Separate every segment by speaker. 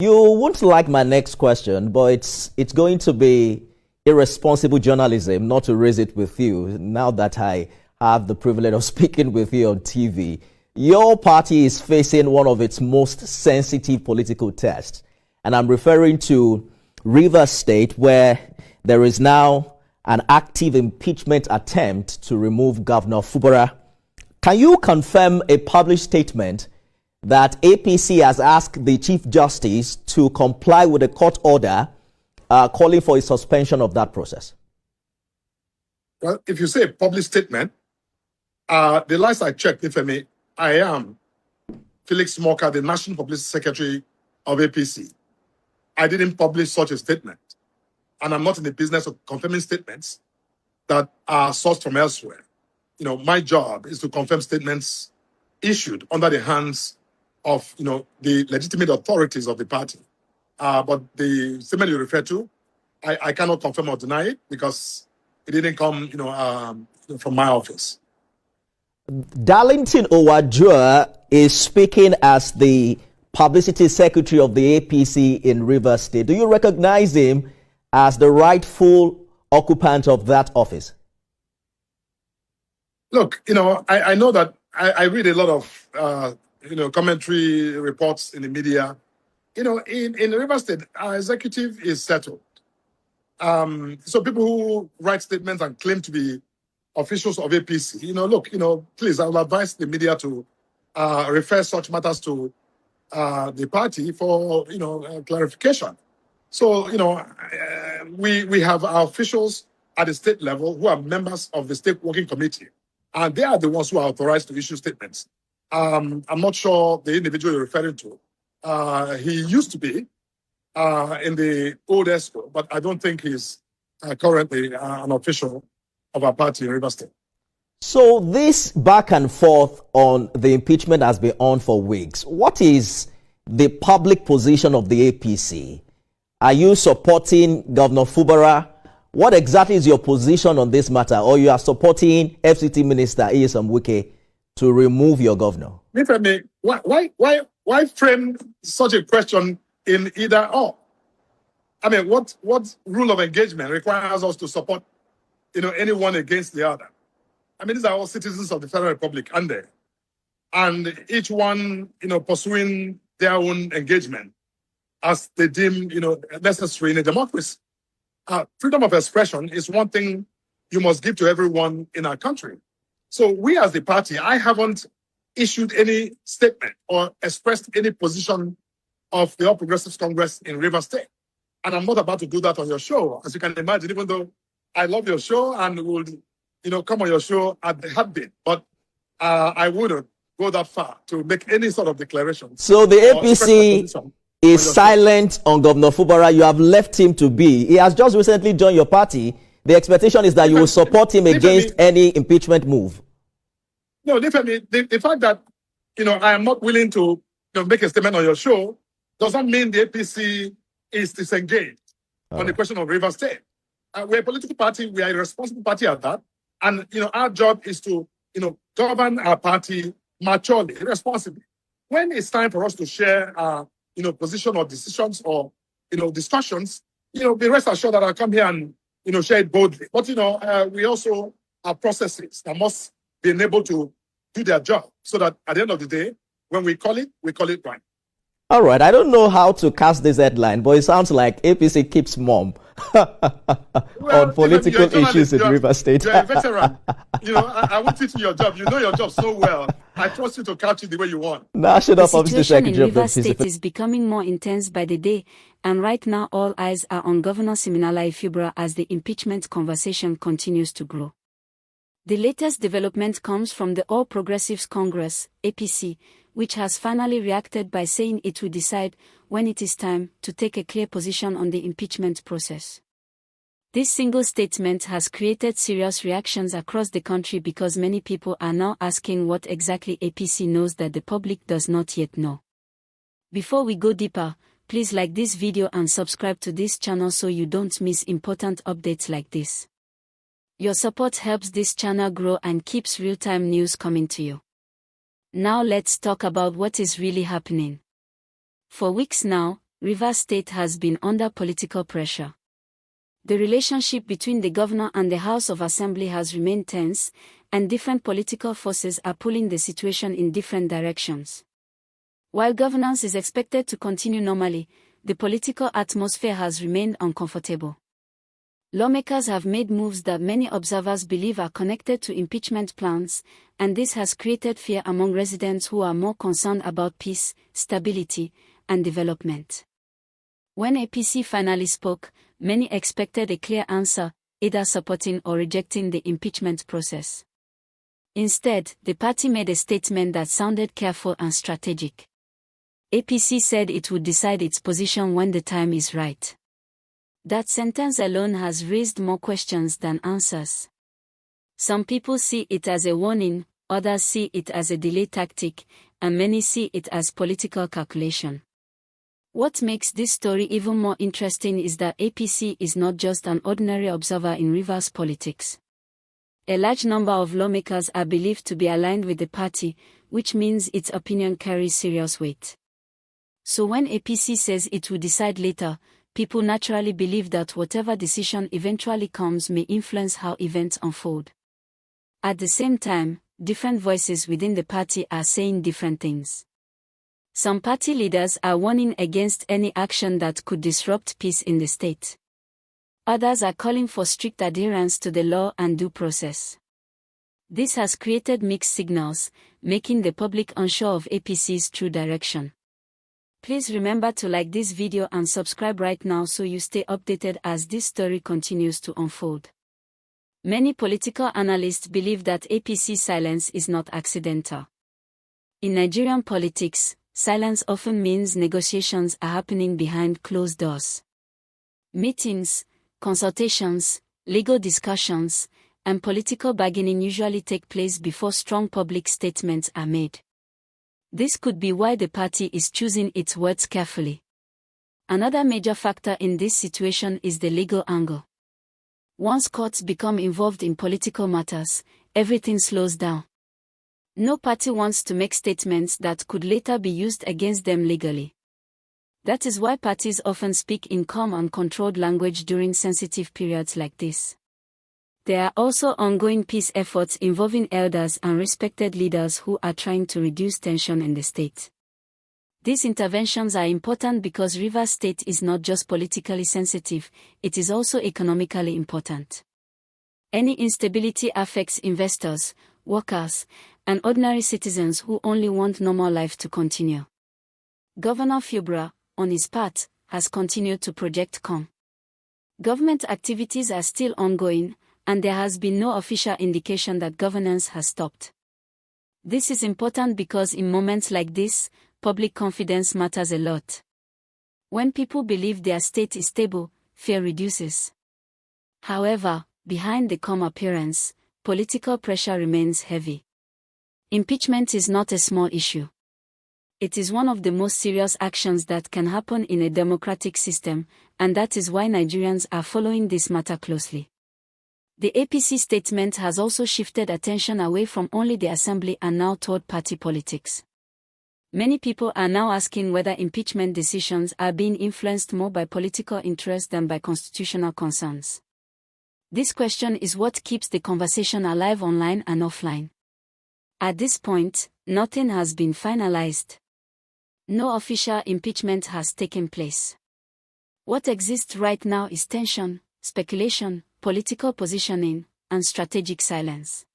Speaker 1: You won't like my next question, but it's going to be irresponsible journalism not to raise it with you now that I have the privilege of speaking with you on TV. Your party is facing one of its most sensitive political tests, and I'm referring to Rivers State, where there is now an active impeachment attempt to remove Governor Fubara. Can you confirm a published statement that APC has asked the Chief Justice to comply with a court order calling for a suspension of that process?
Speaker 2: Well, if you say a public statement, the last I checked, if I may, I am Felix Moka, the National Publicity Secretary of APC. I didn't publish such a statement, and I'm not in the business of confirming statements that are sourced from elsewhere. You know, my job is to confirm statements issued under the hands of, the legitimate authorities of the party. But the statement you refer to, I cannot confirm or deny it because it didn't come, from my office.
Speaker 1: Darlington Owajua is speaking as the publicity secretary of the APC in Rivers State. Do you recognize him as the rightful occupant of that office?
Speaker 2: Look, I know that I read a lot of, commentary reports in the media. In Rivers State, our executive is settled. So people who write statements and claim to be officials of APC, please, I will advise the media to refer such matters to the party for, clarification. So, we have our officials at the state level who are members of the state working committee, and they are the ones who are authorized to issue statements. I'm not sure the individual you're referring to. He used to be in the old ESCO, but I don't think he's currently an official of our party in Rivers State.
Speaker 1: So this back and forth on the impeachment has been on for weeks. What is the public position of the APC? Are you supporting Governor Fubara? What exactly is your position on this matter? Or you are supporting FCT Minister Nyesom Wike to remove your governor?
Speaker 2: If I may, why frame such a question in either or? I mean, what rule of engagement requires us to support, anyone against the other? I mean, these are all citizens of the Federal Republic, and each one, pursuing their own engagement as they deem, necessary in a democracy. Freedom of expression is one thing you must give to everyone in our country. So we as the party, I haven't issued any statement or expressed any position of the All Progressives Congress in Rivers State. And I'm not about to do that on your show, as you can imagine, even though I love your show and would, come on your show at the heartbeat. But I wouldn't go that far to make any sort of declaration.
Speaker 1: So the APC is silent on Governor Fubara. You have left him to be. He has just recently joined your party. The expectation is that you will support him against any impeachment move.
Speaker 2: No, the fact that, I am not willing to make a statement on your show doesn't mean the APC is disengaged on the question of Rivers State. We're a political party. We are a responsible party at that. And, our job is to, govern our party maturely, responsibly. When it's time for us to share, position or decisions or, discussions, be rest assured that I'll come here and, share it boldly. But, we also have processes that must be able to do their job so that at the end of the day, when we call it right.
Speaker 1: All right. I don't know how to cast this headline, but it sounds like APC keeps mum on political issues in Rivers State.
Speaker 2: You're a veteran. I won't teach you your job. You know your job so well. I trust you to catch it the way you want.
Speaker 1: National
Speaker 3: Publicity Secretary of the Rivers State is becoming more intense by the day, and right now all eyes are on Governor Siminalayi Fubara as the impeachment conversation continues to grow. The latest development comes from the All Progressives Congress, APC, which has finally reacted by saying it will decide when it is time to take a clear position on the impeachment process. This single statement has created serious reactions across the country because many people are now asking what exactly APC knows that the public does not yet know. Before we go deeper, please like this video and subscribe to this channel so you don't miss important updates like this. Your support helps this channel grow and keeps real-time news coming to you. Now let's talk about what is really happening. For weeks now, Rivers State has been under political pressure. The relationship between the governor and the House of Assembly has remained tense, and different political forces are pulling the situation in different directions. While governance is expected to continue normally, the political atmosphere has remained uncomfortable. Lawmakers have made moves that many observers believe are connected to impeachment plans, and this has created fear among residents who are more concerned about peace, stability, and development. When APC finally spoke, many expected a clear answer, either supporting or rejecting the impeachment process. Instead, the party made a statement that sounded careful and strategic. APC said it would decide its position when the time is right. That sentence alone has raised more questions than answers. Some people see it as a warning, others see it as a delay tactic, and many see it as political calculation. What makes this story even more interesting is that APC is not just an ordinary observer in Rivers politics. A large number of lawmakers are believed to be aligned with the party, which means its opinion carries serious weight. So when APC says it will decide later, people naturally believe that whatever decision eventually comes may influence how events unfold. At the same time, different voices within the party are saying different things. Some party leaders are warning against any action that could disrupt peace in the state. Others are calling for strict adherence to the law and due process. This has created mixed signals, making the public unsure of APC's true direction. Please remember to like this video and subscribe right now so you stay updated as this story continues to unfold. Many political analysts believe that APC's silence is not accidental. In Nigerian politics, silence often means negotiations are happening behind closed doors. Meetings, consultations, legal discussions, and political bargaining usually take place before strong public statements are made. This could be why the party is choosing its words carefully. Another major factor in this situation is the legal angle. Once courts become involved in political matters, everything slows down. No party wants to make statements that could later be used against them legally. That is why parties often speak in calm and controlled language during sensitive periods like this. There are also ongoing peace efforts involving elders and respected leaders who are trying to reduce tension in the state. These interventions are important because Rivers State is not just politically sensitive, it is also economically important. Any instability affects investors, workers, and ordinary citizens who only want normal life to continue. Governor Fubara, on his part, has continued to project calm. Government activities are still ongoing, and there has been no official indication that governance has stopped. This is important because in moments like this, public confidence matters a lot. When people believe their state is stable, fear reduces. However, behind the calm appearance, political pressure remains heavy. Impeachment is not a small issue. It is one of the most serious actions that can happen in a democratic system, and that is why Nigerians are following this matter closely. The APC statement has also shifted attention away from only the assembly and now toward party politics. Many people are now asking whether impeachment decisions are being influenced more by political interest than by constitutional concerns. This question is what keeps the conversation alive online and offline. At this point, nothing has been finalized. No official impeachment has taken place. What exists right now is tension, speculation, political positioning, and strategic silence.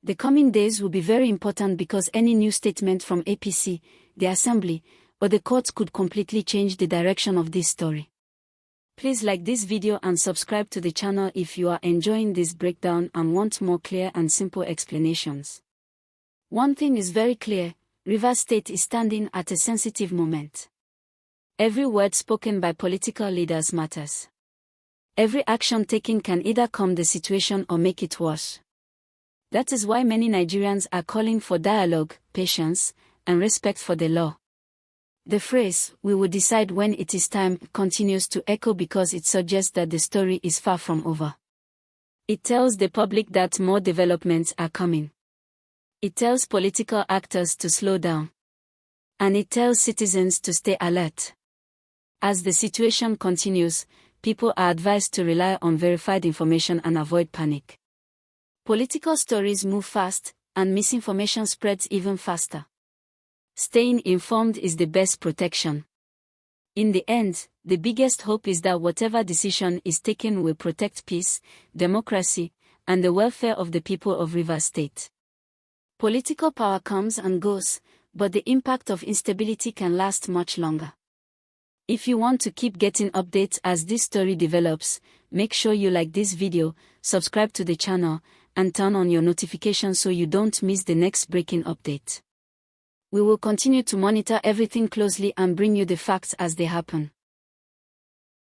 Speaker 3: The coming days will be very important because any new statement from APC, the Assembly, or the courts could completely change the direction of this story. Please like this video and subscribe to the channel if you are enjoying this breakdown and want more clear and simple explanations. One thing is very clear, Rivers State is standing at a sensitive moment. Every word spoken by political leaders matters. Every action taken can either calm the situation or make it worse. That is why many Nigerians are calling for dialogue, patience, and respect for the law. The phrase, "we will decide when it is time," continues to echo because it suggests that the story is far from over. It tells the public that more developments are coming. It tells political actors to slow down. And it tells citizens to stay alert. As the situation continues, people are advised to rely on verified information and avoid panic. Political stories move fast, and misinformation spreads even faster. Staying informed is the best protection. In the end, the biggest hope is that whatever decision is taken will protect peace, democracy, and the welfare of the people of Rivers State. Political power comes and goes, but the impact of instability can last much longer. If you want to keep getting updates as this story develops, make sure you like this video, subscribe to the channel, and turn on your notifications so you don't miss the next breaking update. We will continue to monitor everything closely and bring you the facts as they happen.